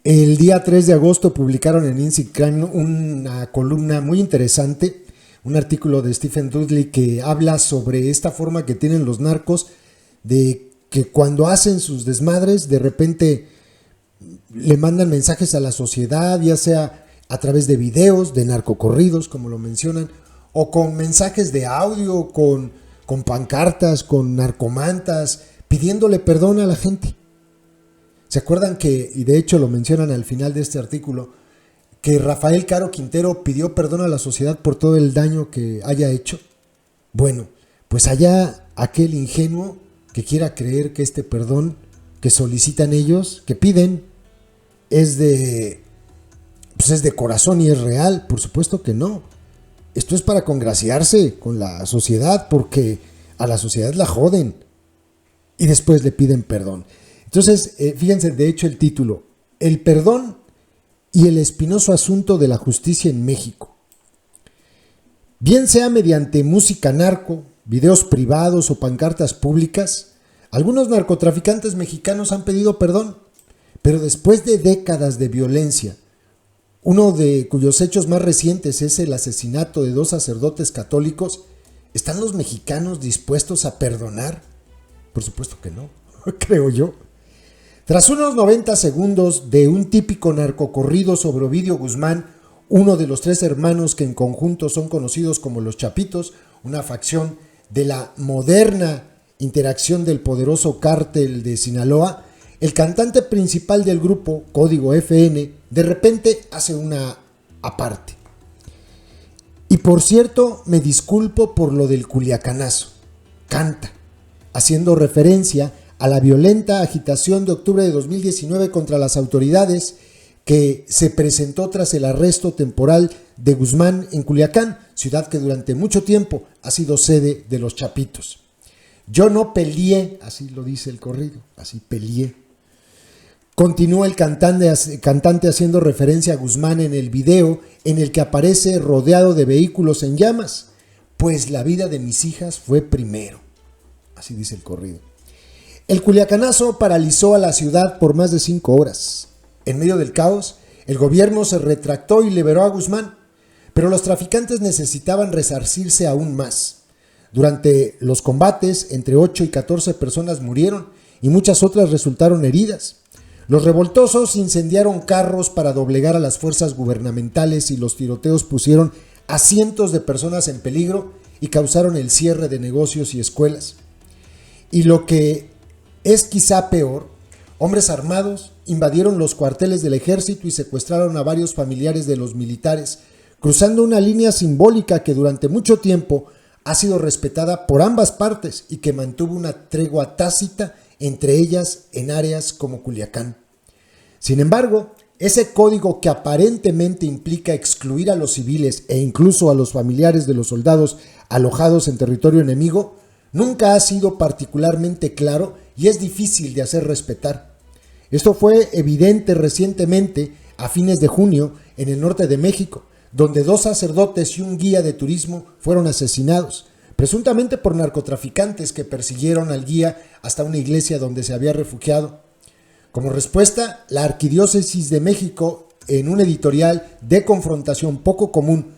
El día 3 de agosto publicaron en INSI Crime una columna muy interesante, un artículo de Stephen Dudley que habla sobre esta forma que tienen los narcos de que cuando hacen sus desmadres de repente le mandan mensajes a la sociedad, ya sea a través de videos, de narcocorridos, como lo mencionan, o con mensajes de audio, con pancartas, con narcomantas, pidiéndole perdón a la gente. ¿Se acuerdan que, y de hecho lo mencionan al final de este artículo, que Rafael Caro Quintero pidió perdón a la sociedad por todo el daño que haya hecho? Bueno, pues allá aquel ingenuo que quiera creer que este perdón que solicitan ellos, que piden, es de corazón y es real. Por supuesto que no. Esto es para congraciarse con la sociedad, porque a la sociedad la joden y después le piden perdón. Entonces, fíjense, de hecho, el título: El perdón y el espinoso asunto de la justicia en México. Bien sea mediante música narco, videos privados o pancartas públicas, algunos narcotraficantes mexicanos han pedido perdón, pero después de décadas de violencia, uno de cuyos hechos más recientes es el asesinato de 2 sacerdotes católicos, ¿están los mexicanos dispuestos a perdonar? Por supuesto que no, creo yo. Tras unos 90 segundos de un típico narcocorrido sobre Ovidio Guzmán, uno de los 3 hermanos que en conjunto son conocidos como los Chapitos, una facción de la moderna interacción del poderoso cártel de Sinaloa, el cantante principal del grupo, Código FN, de repente hace una aparte. Y por cierto, me disculpo por lo del culiacanazo. Canta, haciendo referencia a la violenta agitación de octubre de 2019 contra las autoridades que se presentó tras el arresto temporal de Guzmán en Culiacán, ciudad que durante mucho tiempo ha sido sede de los Chapitos. Yo no peleé, así lo dice el corrido, así peleé. Continúa el cantante haciendo referencia a Guzmán en el video en el que aparece rodeado de vehículos en llamas, pues la vida de mis hijas fue primero, así dice el corrido. El culiacanazo paralizó a la ciudad por más de 5 horas. En medio del caos, el gobierno se retractó y liberó a Guzmán, pero los traficantes necesitaban resarcirse aún más. Durante los combates, entre 8 y 14 personas murieron y muchas otras resultaron heridas. Los revoltosos incendiaron carros para doblegar a las fuerzas gubernamentales y los tiroteos pusieron a cientos de personas en peligro y causaron el cierre de negocios y escuelas. Y lo que es quizá peor, hombres armados invadieron los cuarteles del ejército y secuestraron a varios familiares de los militares, cruzando una línea simbólica que durante mucho tiempo ha sido respetada por ambas partes y que mantuvo una tregua tácita entre ellas en áreas como Culiacán. Sin embargo, ese código que aparentemente implica excluir a los civiles e incluso a los familiares de los soldados alojados en territorio enemigo nunca ha sido particularmente claro y es difícil de hacer respetar. Esto fue evidente recientemente, a fines de junio, en el norte de México, donde 2 sacerdotes y un guía de turismo fueron asesinados, presuntamente por narcotraficantes que persiguieron al guía hasta una iglesia donde se había refugiado. Como respuesta, la Arquidiócesis de México, en un editorial de confrontación poco común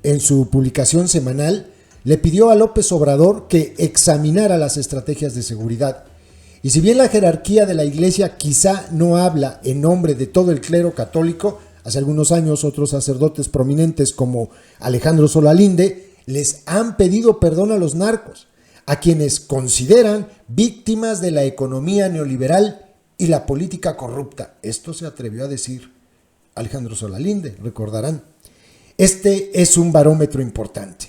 en su publicación semanal, le pidió a López Obrador que examinara las estrategias de seguridad. Y si bien la jerarquía de la iglesia quizá no habla en nombre de todo el clero católico, hace algunos años otros sacerdotes prominentes como Alejandro Solalinde les han pedido perdón a los narcos, a quienes consideran víctimas de la economía neoliberal y la política corrupta. Esto se atrevió a decir Alejandro Solalinde, recordarán. Este es un barómetro importante.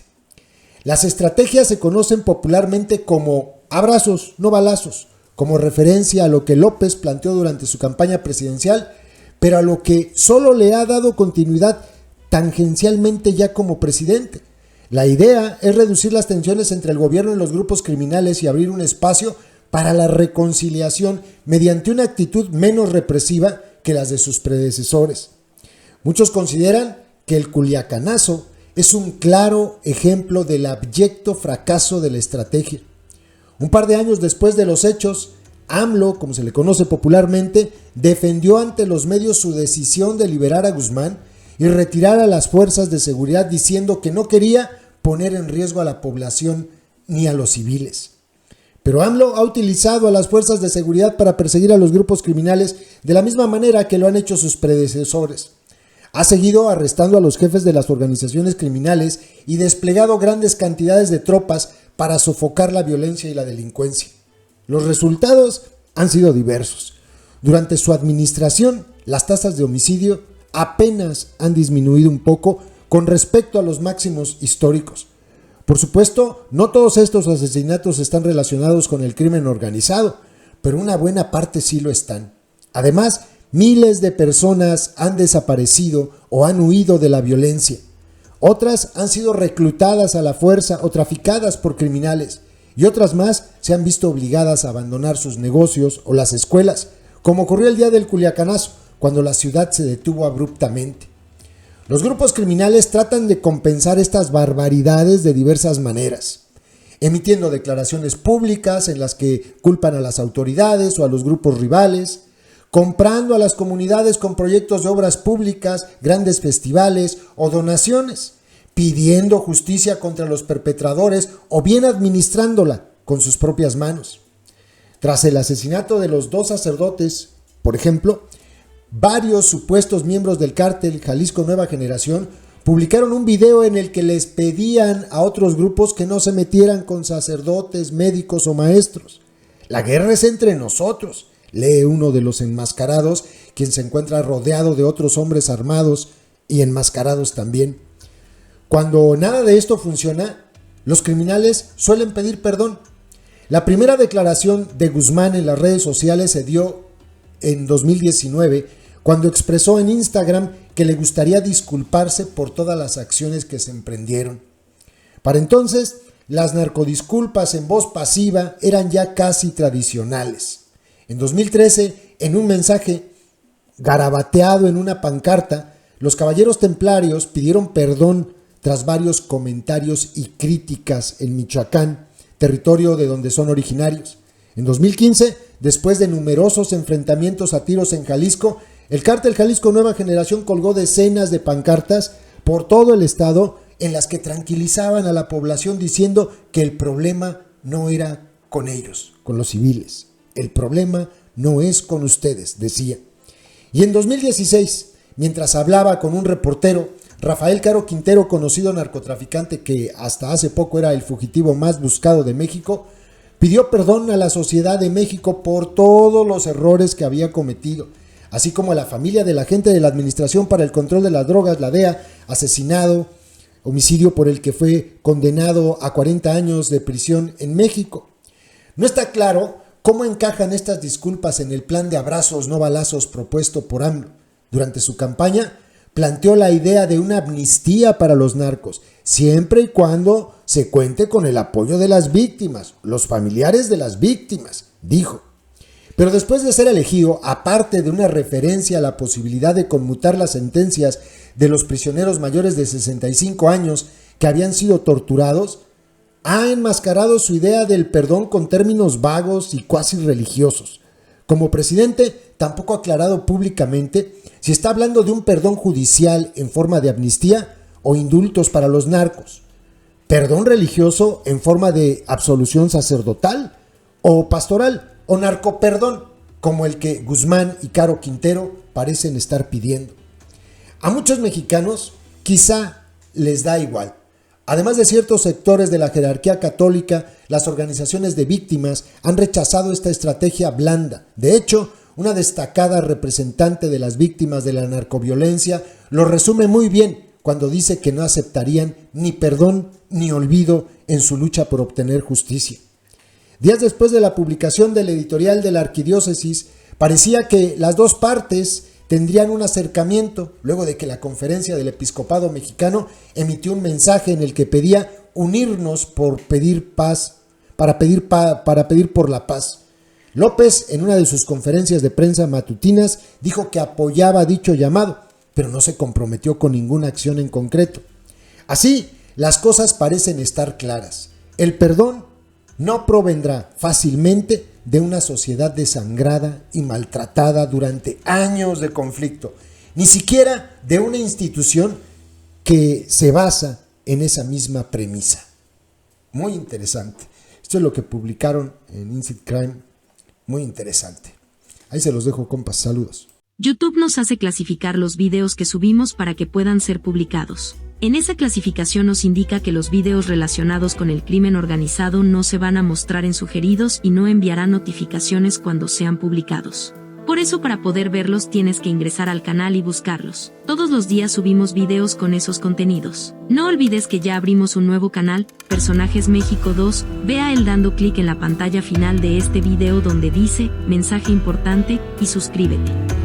Las estrategias se conocen popularmente como abrazos, no balazos, como referencia a lo que López planteó durante su campaña presidencial, pero a lo que solo le ha dado continuidad tangencialmente ya como presidente. La idea es reducir las tensiones entre el gobierno y los grupos criminales y abrir un espacio para la reconciliación mediante una actitud menos represiva que las de sus predecesores. Muchos consideran que el culiacanazo es un claro ejemplo del abyecto fracaso de la estrategia. Un par de años después de los hechos, AMLO, como se le conoce popularmente, defendió ante los medios su decisión de liberar a Guzmán y retirar a las fuerzas de seguridad, diciendo que no quería poner en riesgo a la población ni a los civiles. Pero AMLO ha utilizado a las fuerzas de seguridad para perseguir a los grupos criminales de la misma manera que lo han hecho sus predecesores. Ha seguido arrestando a los jefes de las organizaciones criminales y desplegado grandes cantidades de tropas para sofocar la violencia y la delincuencia. Los resultados han sido diversos. Durante su administración, las tasas de homicidio apenas han disminuido un poco con respecto a los máximos históricos. Por supuesto, no todos estos asesinatos están relacionados con el crimen organizado, pero una buena parte sí lo están. Además, miles de personas han desaparecido o han huido de la violencia. Otras han sido reclutadas a la fuerza o traficadas por criminales, y otras más se han visto obligadas a abandonar sus negocios o las escuelas, como ocurrió el día del Culiacanazo, cuando la ciudad se detuvo abruptamente. Los grupos criminales tratan de compensar estas barbaridades de diversas maneras, emitiendo declaraciones públicas en las que culpan a las autoridades o a los grupos rivales, comprando a las comunidades con proyectos de obras públicas, grandes festivales o donaciones, pidiendo justicia contra los perpetradores o bien administrándola con sus propias manos. Tras el asesinato de los 2 sacerdotes, por ejemplo, varios supuestos miembros del cártel Jalisco Nueva Generación publicaron un video en el que les pedían a otros grupos que no se metieran con sacerdotes, médicos o maestros. La guerra es entre nosotros, lee uno de los enmascarados, quien se encuentra rodeado de otros hombres armados y enmascarados también. Cuando nada de esto funciona, los criminales suelen pedir perdón. La primera declaración de Guzmán en las redes sociales se dio en 2019, cuando expresó en Instagram que le gustaría disculparse por todas las acciones que se emprendieron. Para entonces, las narcodisculpas en voz pasiva eran ya casi tradicionales. En 2013, en un mensaje garabateado en una pancarta, los caballeros templarios pidieron perdón tras varios comentarios y críticas en Michoacán, territorio de donde son originarios. En 2015, después de numerosos enfrentamientos a tiros en Jalisco, el cártel Jalisco Nueva Generación colgó decenas de pancartas por todo el estado en las que tranquilizaban a la población diciendo que el problema no era con ellos, con los civiles. El problema no es con ustedes, decía. Y en 2016, mientras hablaba con un reportero, Rafael Caro Quintero, conocido narcotraficante que hasta hace poco era el fugitivo más buscado de México, pidió perdón a la sociedad de México por todos los errores que había cometido, así como a la familia del agente de la Administración para el Control de las Drogas, la DEA, asesinado, homicidio por el que fue condenado a 40 años de prisión en México. No está claro cómo encajan estas disculpas en el plan de abrazos no balazos propuesto por AMLO. Durante su campaña, planteó la idea de una amnistía para los narcos, siempre y cuando se cuente con el apoyo de las víctimas, los familiares de las víctimas, dijo. Pero después de ser elegido, aparte de una referencia a la posibilidad de conmutar las sentencias de los prisioneros mayores de 65 años que habían sido torturados, ha enmascarado su idea del perdón con términos vagos y cuasi religiosos. Como presidente, tampoco ha aclarado públicamente si está hablando de un perdón judicial en forma de amnistía o indultos para los narcos, perdón religioso en forma de absolución sacerdotal o pastoral, o narcoperdón, como el que Guzmán y Caro Quintero parecen estar pidiendo. A muchos mexicanos quizá les da igual. Además de ciertos sectores de la jerarquía católica, las organizaciones de víctimas han rechazado esta estrategia blanda. De hecho, una destacada representante de las víctimas de la narcoviolencia lo resume muy bien cuando dice que no aceptarían ni perdón ni olvido en su lucha por obtener justicia. Días después de la publicación del editorial de la Arquidiócesis, parecía que las dos partes tendrían un acercamiento, luego de que la Conferencia del Episcopado Mexicano emitió un mensaje en el que pedía unirnos por pedir paz, para pedir por la paz. López, en una de sus conferencias de prensa matutinas, dijo que apoyaba dicho llamado, pero no se comprometió con ninguna acción en concreto. Así, las cosas parecen estar claras. El perdón no provendrá fácilmente de una sociedad desangrada y maltratada durante años de conflicto, ni siquiera de una institución que se basa en esa misma premisa. Muy interesante. Esto es lo que publicaron en Inside Crime. Muy interesante. Ahí se los dejo, compas. Saludos. YouTube nos hace clasificar los videos que subimos para que puedan ser publicados. En esa clasificación nos indica que los videos relacionados con el crimen organizado no se van a mostrar en sugeridos y no enviará notificaciones cuando sean publicados. Por eso, para poder verlos tienes que ingresar al canal y buscarlos. Todos los días subimos videos con esos contenidos. No olvides que ya abrimos un nuevo canal, Personajes México 2, ve a él dando clic en la pantalla final de este video donde dice, mensaje importante, y suscríbete.